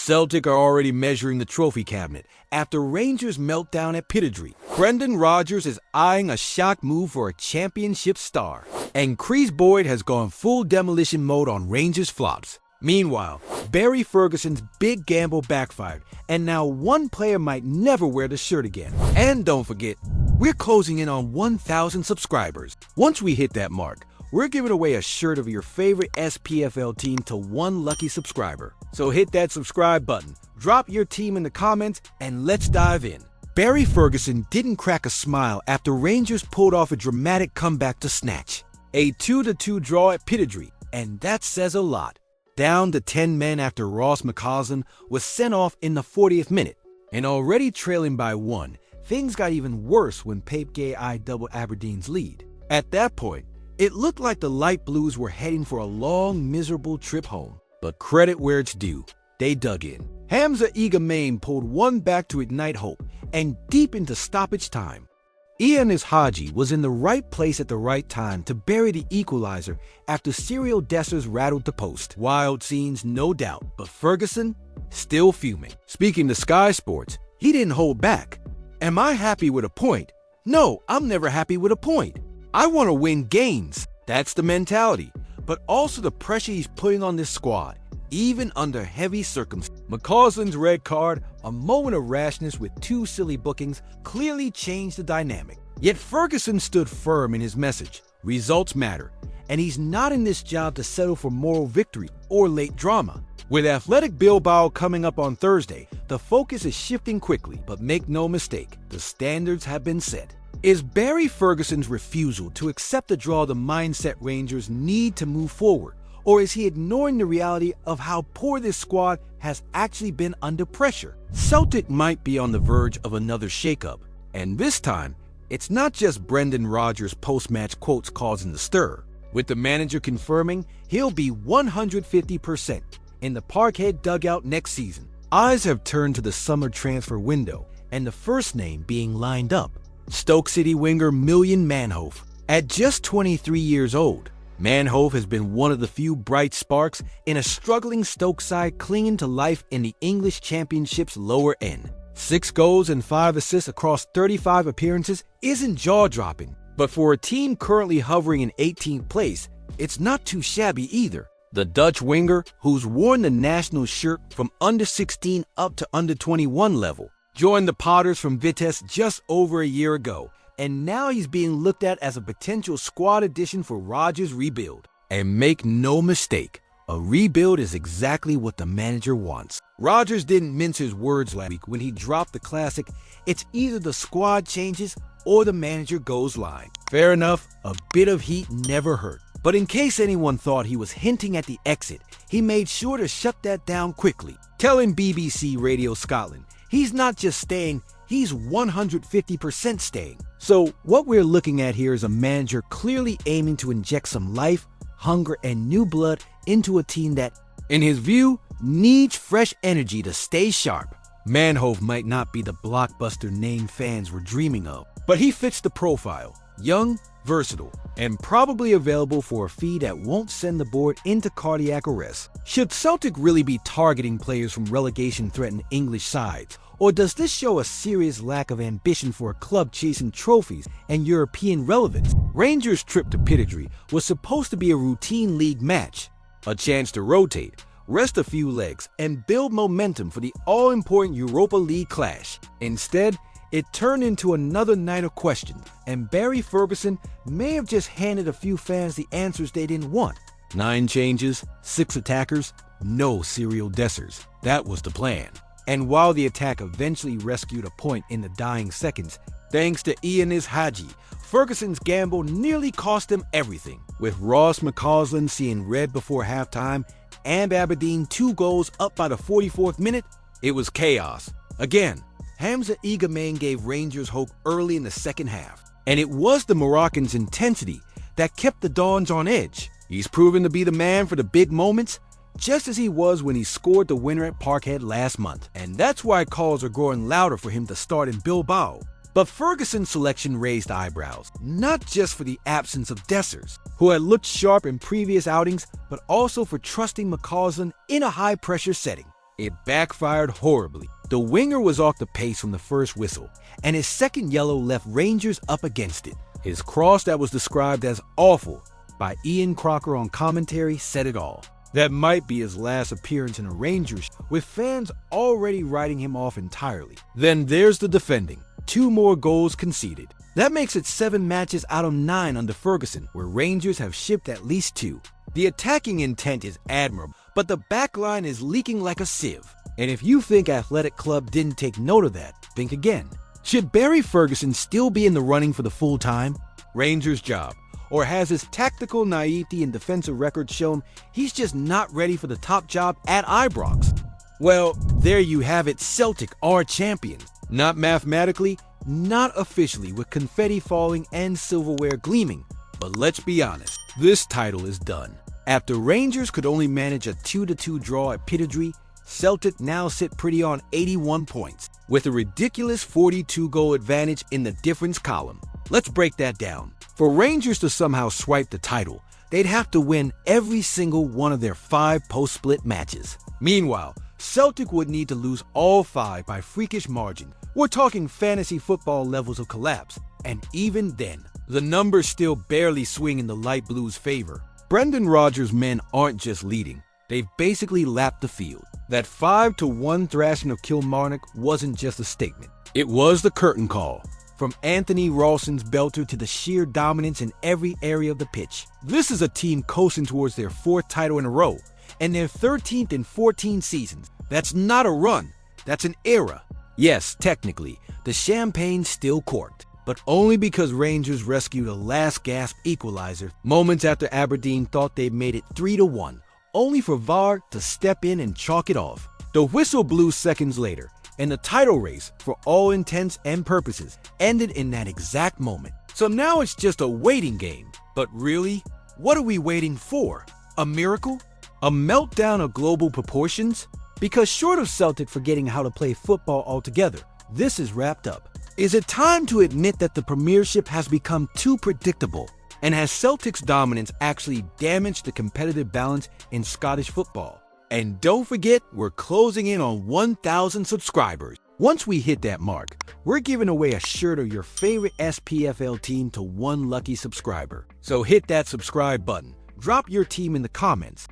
Celtic are already measuring the trophy cabinet after Rangers' meltdown at Pittodrie. Brendan Rodgers is eyeing a shock move for a championship star. And Kris Boyd has gone full demolition mode on Rangers flops. Meanwhile, Barry Ferguson's big gamble backfired, and now one player might never wear the shirt again. And don't forget, we're closing in on 1,000 subscribers. Once we hit that mark, we're giving away a shirt of your favorite SPFL team to one lucky subscriber. So hit that subscribe button, drop your team in the comments, and let's dive in. Barry Ferguson didn't crack a smile after Rangers pulled off a dramatic comeback to snatch a 2-2 draw at Pittodrie, and that says a lot. Down to 10 men after Ross McCausland was sent off in the 40th minute. And already trailing by 1, things got even worse when Pape Gay doubled Aberdeen's lead. At that point, it looked like the Light Blues were heading for a long, miserable trip home. But credit where it's due, they dug in. Hamza Igamain pulled one back to ignite hope, and deep into stoppage time, Ian Haji was in the right place at the right time to bury the equalizer after Cyril Dessers rattled the post. Wild scenes, no doubt, but Ferguson still fuming. Speaking to Sky Sports, he didn't hold back. Am I happy with a point? No, I'm never happy with a point. I want to win games. That's the mentality, but also the pressure he's putting on this squad, even under heavy circumstances. McCausland's red card, a moment of rashness with 2 silly bookings, clearly changed the dynamic. Yet Ferguson stood firm in his message. Results matter, and he's not in this job to settle for moral victory or late drama. With Athletic Bilbao coming up on Thursday, the focus is shifting quickly, but make no mistake, the standards have been set. Is Barry Ferguson's refusal to accept the draw the mindset Rangers need to move forward? Or is he ignoring the reality of how poor this squad has actually been under pressure? Celtic might be on the verge of another shakeup, and this time, it's not just Brendan Rodgers' post-match quotes causing the stir. With the manager confirming he'll be 150% in the Parkhead dugout next season. Eyes have turned to the summer transfer window, and the first name being lined up. Stoke City winger Million Manhoef. At just 23 years old, Manhoef has been one of the few bright sparks in a struggling Stoke side clinging to life in the English Championship's lower end. 6 goals and 5 assists across 35 appearances isn't jaw-dropping, but for a team currently hovering in 18th place, it's not too shabby either. The Dutch winger, who's worn the national shirt from under 16 up to under 21 level, joined the Potters from Vitesse just over a year ago, and now he's being looked at as a potential squad addition for Rodgers' rebuild. And make no mistake, a rebuild is exactly what the manager wants. Rodgers didn't mince his words last week when he dropped the classic, "It's either the squad changes or the manager goes line." Fair enough, a bit of heat never hurt. But in case anyone thought he was hinting at the exit, he made sure to shut that down quickly, telling BBC Radio Scotland he's not just staying, he's 150% staying. So what we're looking at here is a manager clearly aiming to inject some life, hunger, and new blood into a team that, in his view, needs fresh energy to stay sharp. Manhoef might not be the blockbuster name fans were dreaming of, but he fits the profile. Young, versatile, and probably available for a fee that won't send the board into cardiac arrest. Should Celtic really be targeting players from relegation-threatened English sides? Or does this show a serious lack of ambition for a club chasing trophies and European relevance? Rangers' trip to Pittodrie was supposed to be a routine league match, a chance to rotate, rest a few legs, and build momentum for the all-important Europa League clash. Instead, it turned into another night of questions, and Barry Ferguson may have just handed a few fans the answers they didn't want. 9 changes, 6 attackers, no Cyril Dessers. That was the plan. And while the attack eventually rescued a point in the dying seconds, thanks to Ian Haji, Ferguson's gamble nearly cost him everything. With Ross McCausland seeing red before halftime and Aberdeen 2 goals up by the 44th minute, it was chaos. Again, Hamza Igamain gave Rangers hope early in the second half, and it was the Moroccan's intensity that kept the Dons on edge. He's proven to be the man for the big moments, just as he was when he scored the winner at Parkhead last month. And that's why calls are growing louder for him to start in Bilbao. But Ferguson's selection raised eyebrows, not just for the absence of Dessers, who had looked sharp in previous outings, but also for trusting McCausland in a high-pressure setting. It backfired horribly. The winger was off the pace from the first whistle, and his second yellow left Rangers up against it. His cross that was described as awful by Ian Crocker on commentary said it all. That might be his last appearance in a Rangers, with fans already writing him off entirely. Then there's the defending. 2 more goals conceded. That makes it 7 matches out of 9 under Ferguson, where Rangers have shipped at least 2. The attacking intent is admirable, but the backline is leaking like a sieve. And if you think Athletic Club didn't take note of that, think again. Should Barry Ferguson still be in the running for the full-time Rangers job? Or has his tactical naivety and defensive record shown he's just not ready for the top job at Ibrox? Well, there you have it. Celtic are champions. Not mathematically, not officially, with confetti falling and silverware gleaming. But let's be honest, this title is done. After Rangers could only manage a 2-2 draw at Pittodrie, Celtic now sit pretty on 81 points, with a ridiculous 42-goal advantage in the difference column. Let's break that down. For Rangers to somehow swipe the title, they'd have to win every single one of their 5 post-split matches. Meanwhile, Celtic would need to lose all 5 by freakish margin. We're talking fantasy football levels of collapse, and even then, the numbers still barely swing in the light blues' favor. Brendan Rodgers' men aren't just leading, they've basically lapped the field. That 5-1 thrashing of Kilmarnock wasn't just a statement, it was the curtain call. From Anthony Ralston's belter to the sheer dominance in every area of the pitch. This is a team coasting towards their 4th title in a row, and their 13th in 14 seasons. That's not a run, that's an era. Yes, technically, the champagne's still corked, but only because Rangers rescued a last-gasp equalizer moments after Aberdeen thought they'd made it 3-1, only for VAR to step in and chalk it off. The whistle blew seconds later, and the title race, for all intents and purposes, ended in that exact moment. So now it's just a waiting game. But really, what are we waiting for? A miracle? A meltdown of global proportions? Because short of Celtic forgetting how to play football altogether, this is wrapped up. Is it time to admit that the Premiership has become too predictable? And has Celtic's dominance actually damaged the competitive balance in Scottish football? And don't forget, we're closing in on 1,000 subscribers. Once we hit that mark, we're giving away a shirt of your favorite SPFL team to 1 lucky subscriber. So hit that subscribe button, drop your team in the comments,